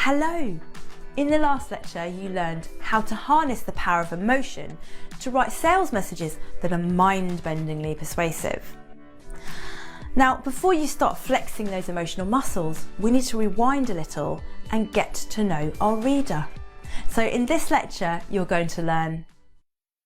Hello! In the last lecture, you learned how to harness the power of emotion to write sales messages that are mind-bendingly persuasive. Now, before you start flexing those emotional muscles, we need to rewind a little and get to know our reader. So in this lecture, you're going to learn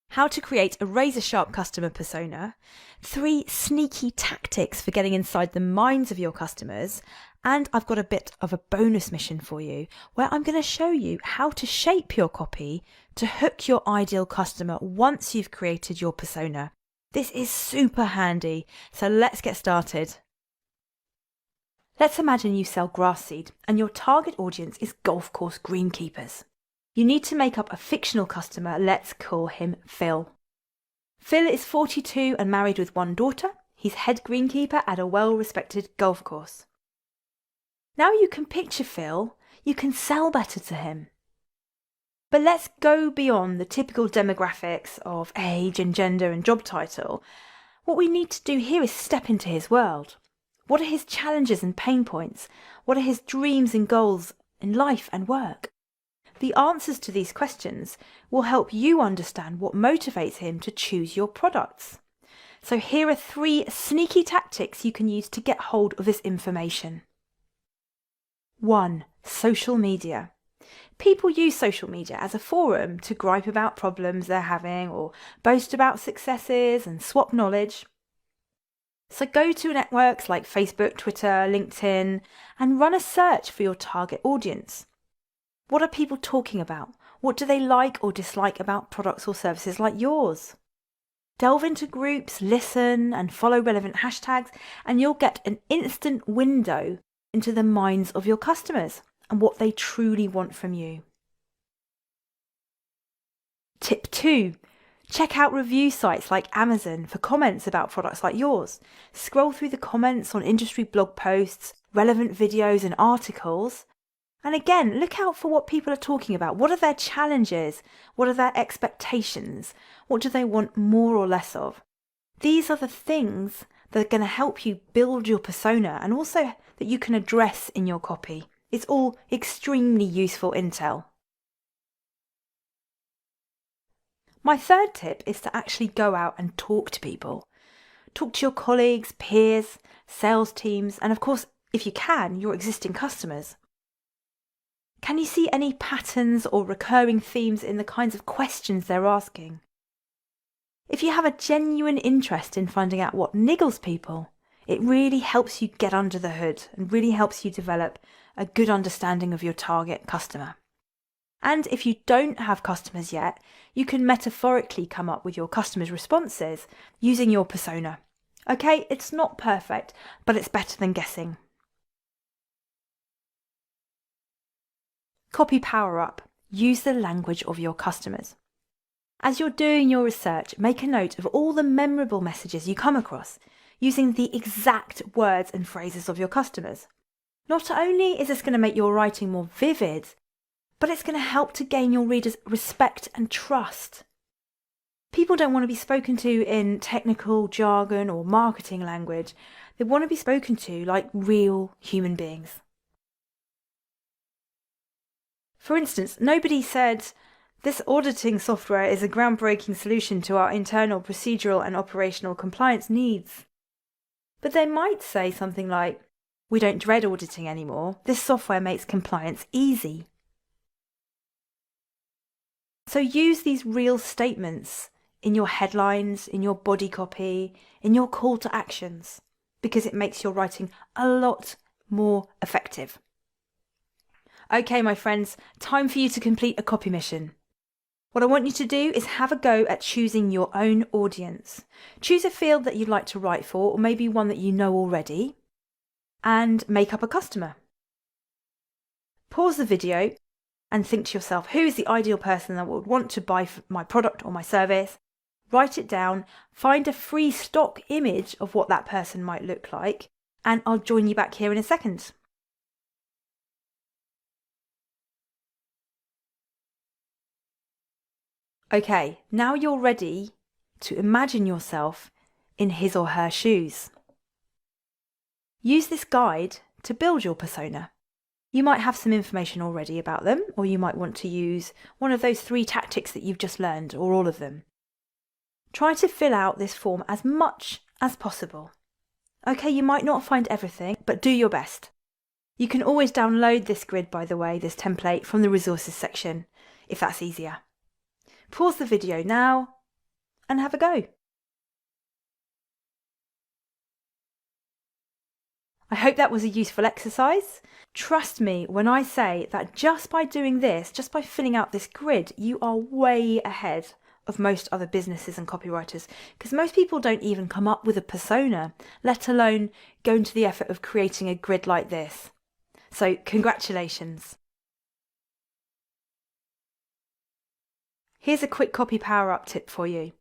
how to create a razor-sharp customer persona, 3 sneaky tactics for getting inside the minds of your customers, and I've got a bit of a bonus mission for you where I'm going to show you how to shape your copy to hook your ideal customer once you've created your persona. This is super handy, so let's get started. Let's imagine you sell grass seed and your target audience is golf course greenkeepers. You need to make up a fictional customer. Let's call him Phil. Phil is 42 and married with 1 daughter. He's head greenkeeper at a well-respected golf course. Now you can picture Phil, you can sell better to him. But let's go beyond the typical demographics of age and gender and job title. What we need to do here is step into his world. What are his challenges and pain points? What are his dreams and goals in life and work? The answers to these questions will help you understand what motivates him to choose your products. So here are 3 sneaky tactics you can use to get hold of this information. 1. Social media. People use social media as a forum to gripe about problems they're having or boast about successes and swap knowledge. So go to networks like Facebook, Twitter, LinkedIn and run a search for your target audience. What are people talking about? What do they like or dislike about products or services like yours? Delve into groups, listen and follow relevant hashtags and you'll get an instant window into the minds of your customers and what they truly want from you. Tip 2. Check out review sites like Amazon for comments about products like yours. Scroll through the comments on industry blog posts, relevant videos and articles. And again, look out for what people are talking about. What are their challenges? What are their expectations? What do they want more or less of? These are the things that are going to help you build your persona and also that you can address in your copy. It's all extremely useful intel. My 3rd tip is to actually go out and talk to people. Talk to your colleagues, peers, sales teams, and of course, if you can, your existing customers. Can you see any patterns or recurring themes in the kinds of questions they're asking? If you have a genuine interest in finding out what niggles people, it really helps you get under the hood and really helps you develop a good understanding of your target customer. And if you don't have customers yet, you can metaphorically come up with your customers' responses using your persona. Okay, it's not perfect, but it's better than guessing. Copy power up. Use the language of your customers. As you're doing your research, make a note of all the memorable messages you come across, using the exact words and phrases of your customers. Not only is this going to make your writing more vivid, but it's going to help to gain your readers' respect and trust. People don't want to be spoken to in technical jargon or marketing language. They want to be spoken to like real human beings. For instance, nobody said, "This auditing software is a groundbreaking solution to our internal procedural and operational compliance needs." But they might say something like, "We don't dread auditing anymore. This software makes compliance easy." So use these real statements in your headlines, in your body copy, in your call to actions, because it makes your writing a lot more effective. Okay, my friends, time for you to complete a copy mission. What I want you to do is have a go at choosing your own audience. Choose a field that you'd like to write for, or maybe one that you know already, and make up a customer. Pause the video and think to yourself, who is the ideal person that would want to buy my product or my service? Write it down, find a free stock image of what that person might look like, and I'll join you back here in a second. Okay, now you're ready to imagine yourself in his or her shoes. Use this guide to build your persona. You might have some information already about them, or you might want to use one of those 3 tactics that you've just learned, or all of them. Try to fill out this form as much as possible. Okay, you might not find everything, but do your best. You can always download this grid, by the way, this template, from the resources section, if that's easier. Pause the video now and have a go. I hope that was a useful exercise. Trust me when I say that just by doing this, just by filling out this grid, you are way ahead of most other businesses and copywriters, because most people don't even come up with a persona, let alone go into the effort of creating a grid like this. So congratulations. Here's a quick copy power-up tip for you.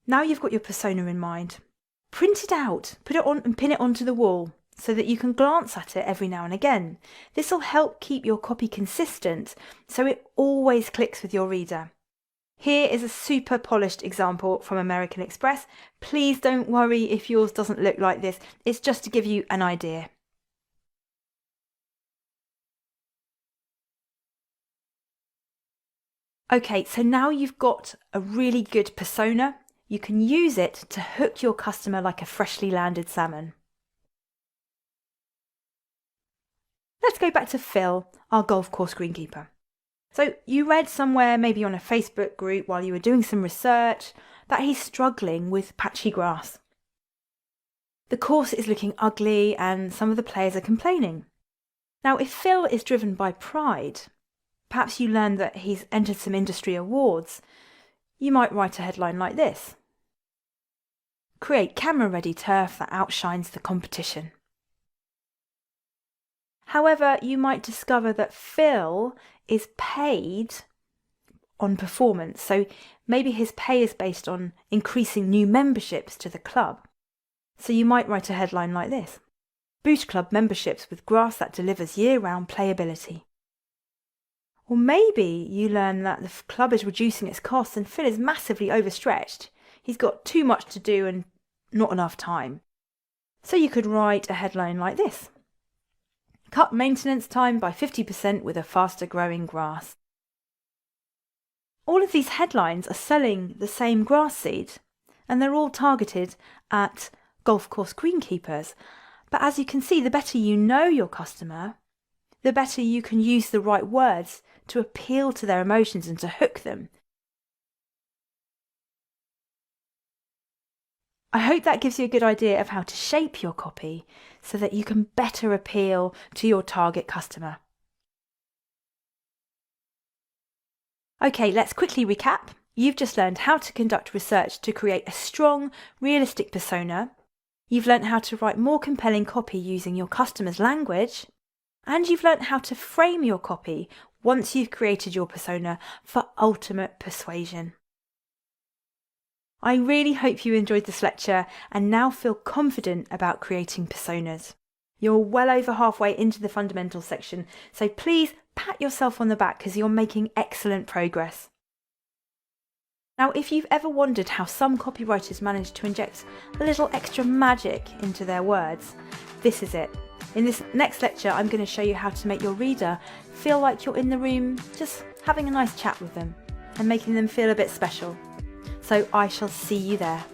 Now you've got your persona in mind, print it out, put it on and pin it onto the wall so that you can glance at it every now and again. This will help keep your copy consistent so it always clicks with your reader. Here is a super polished example from American Express. Please don't worry if yours doesn't look like this. It's just to give you an idea. Okay, so now you've got a really good persona. You can use it to hook your customer like a freshly landed salmon. Let's go back to Phil, our golf course greenkeeper. So you read somewhere, maybe on a Facebook group while you were doing some research, that he's struggling with patchy grass. The course is looking ugly and some of the players are complaining. Now, if Phil is driven by pride, perhaps you learned that he's entered some industry awards, you might write a headline like this: "Create camera-ready turf that outshines the competition." However, you might discover that Phil is paid on performance, so maybe his pay is based on increasing new memberships to the club. So you might write a headline like this: "Boost club memberships with grass that delivers year-round playability." Or maybe you learn that the club is reducing its costs and Phil is massively overstretched. He's got too much to do and not enough time. So you could write a headline like this: "Cut maintenance time by 50% with a faster growing grass." All of these headlines are selling the same grass seed, and they're all targeted at golf course greenkeepers. But as you can see, the better you know your customer, the better you can use the right words to appeal to their emotions and to hook them. I hope that gives you a good idea of how to shape your copy so that you can better appeal to your target customer. Okay, let's quickly recap. You've just learned how to conduct research to create a strong, realistic persona. You've learned how to write more compelling copy using your customer's language. And you've learned how to frame your copy once you've created your persona for ultimate persuasion. I really hope you enjoyed this lecture and now feel confident about creating personas. You're well over halfway into the fundamentals section, so please pat yourself on the back because you're making excellent progress. Now, if you've ever wondered how some copywriters manage to inject a little extra magic into their words, this is it. In this next lecture, I'm going to show you how to make your reader feel like you're in the room just having a nice chat with them and making them feel a bit special. So I shall see you there.